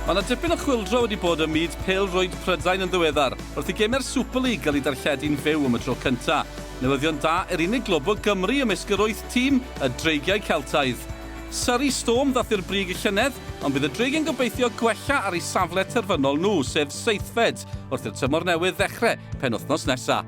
Mae yna dipyn o chwyldro wedi bod ym myd Pêl-rwyd Prydain yn ddiweddar, wrth i geme'r Super League gael ei darlledu'n fyw am y tro cyntaf. Newyddion da yr unig glwb o Gymru ymysg yr 8 tîm, y Dreigiau Celtaidd. Surrey Storm ddath i'r brig y llynedd, ond bydd y Dreigiau'n gobeithio gwella ar ei safle terfynol nhw, sef Celtaidd, wrth i'r tymor newydd ddechrau penwythnos nesaf.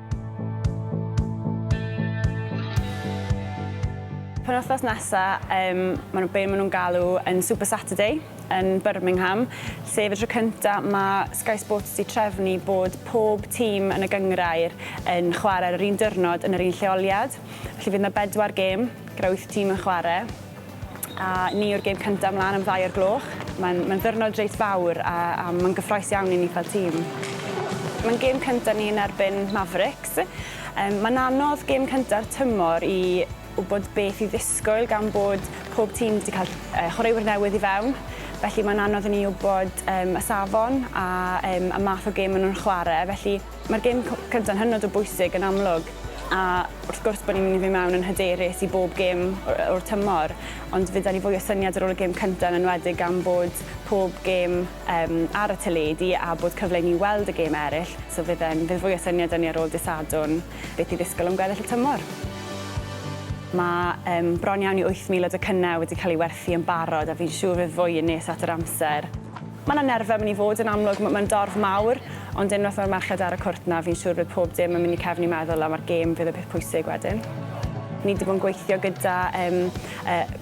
Penwythnos nesaf, maen nhw'n galw yn Super Saturday yn Birmingham, sef y tro cyntaf mae Sky Sports wedi trefnu bod pob tîm yn y gynghrair yn chwarae ar yr un diwrnod yn yr un lleoliad. Felly fydd yna 4 gêm, gyda 8 tîm yn chwarae. A ni yw'r gêm cyntaf ymlaen am 2 o'r gloch. Mae'n ddiwrnod reit fawr a mae'n gyffrous iawn i ni fel tîm. Mae'n gêm cyntaf ni yn erbyn Mavericks. Mae'n anodd gêm cyntaf'r tymor i wybod beth i ddisgwyl gan bod pob tîm wedi cael chwaraewyr newydd i fewn. Felly mae'n anodd i ni wybod y safon a math o gêm maen nhw'n chwarae. Felly mae'r gêm cyntaf'n hynod o bwysig yn amlwg. A wrth gwrs bod ni'n mynd i fi mewn yn hyderus i bob gêm o'r tymor, ond fydd ni fwy o syniad ar ôl y gêm cyntaf yn enwedig gan bod pob gêm ar y teledu a bod cyfle i ni weld y gêm eraill. So fydd fwy o syniad ar ni ar ôl dysadwn beth i ddisgwyl am gweddill y tymor. Mae bron iawn i 8,000 o docynnau wedi cael ei werthu yn barod a fi'n siŵr fydd fwy yn nes at yr amser. Mae yna nerfau mynd i fod yn amlwg, mae'n dorf mawr, ond unwaith mae'r merched ar y cwrt na, fi'n siŵr bydd pob dim yn mynd i cefn i meddwl am yr gêm fydd y peth pwysig wedyn. Ni wedi bod yn gweithio gyda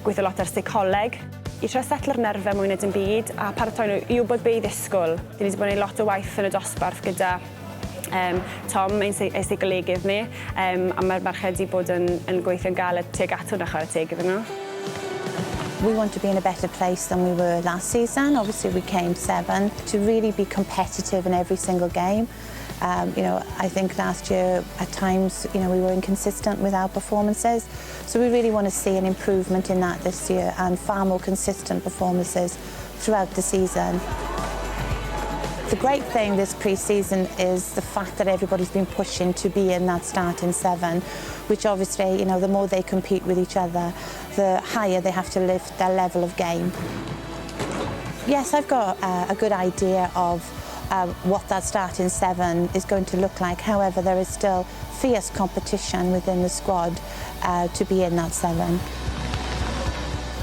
gweithio lot ar seicoleg i trio setlo'r nerfau mwy na dim byd a paratoi nhw i wybod be i ddisgwyl. Ni wedi bod yn gwneud lot o waith yn y dosbarth gyda Tom, ein seicolegydd ni, a mae'r merched wedi bod yn gweithio'n galed tuag at hwnna chwarae teg iddyn nhw. We want to be in a better place than we were last season. Obviously, we came 7 to really be competitive in every single game. I think last year at times, we were inconsistent with our performances. So we really want to see an improvement in that this year and far more consistent performances throughout the season. The great thing this pre-season is the fact that everybody's been pushing to be in that starting 7, which obviously, the more they compete with each other, the higher they have to lift their level of game. Yes, I've got a good idea of what that starting 7 is going to look like. However, there is still fierce competition within the squad to be in that 7.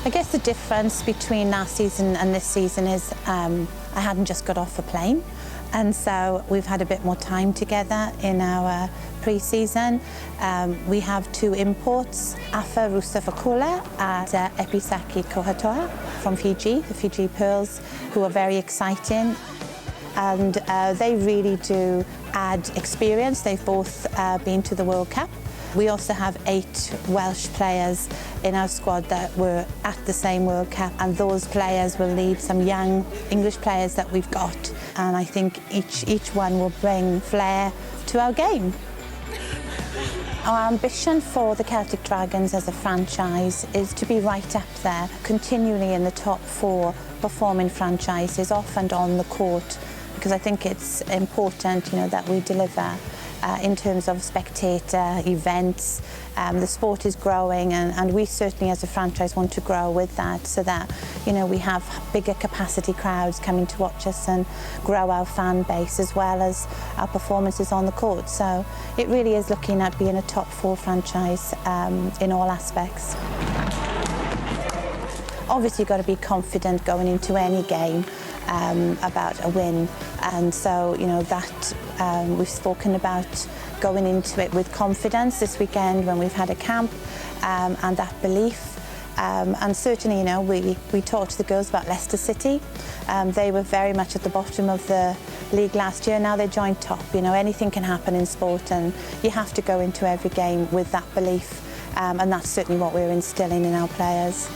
I guess the difference between last season and this season is I hadn't just got off a plane, and so we've had a bit more time together in our pre-season. We have 2 imports, Afa Rusafakula and Episaki Kohatoa from Fiji, the Fiji Pearls, who are very exciting. And they really do add experience. They've both been to the World Cup. We also have 8 Welsh players in our squad that were at the same World Cup, and those players will lead some young English players that we've got, and I think each one will bring flair to our game. Our ambition for the Celtic Dragons as a franchise is to be right up there, continually in the top 4 performing franchises off and on the court, because I think it's important, that we deliver in terms of spectator events. The sport is growing, and we certainly as a franchise want to grow with that, so that we have bigger capacity crowds coming to watch us and grow our fan base as well as our performances on the court. So it really is looking at being a top 4 franchise in all aspects. Obviously, you've got to be confident going into any game about a win, and so that we've spoken about going into it with confidence this weekend when we've had a camp, and that belief. And certainly, we talked to the girls about Leicester City. They were very much at the bottom of the league last year. Now they're joint top. Anything can happen in sport, and you have to go into every game with that belief, and that's certainly what we're instilling in our players.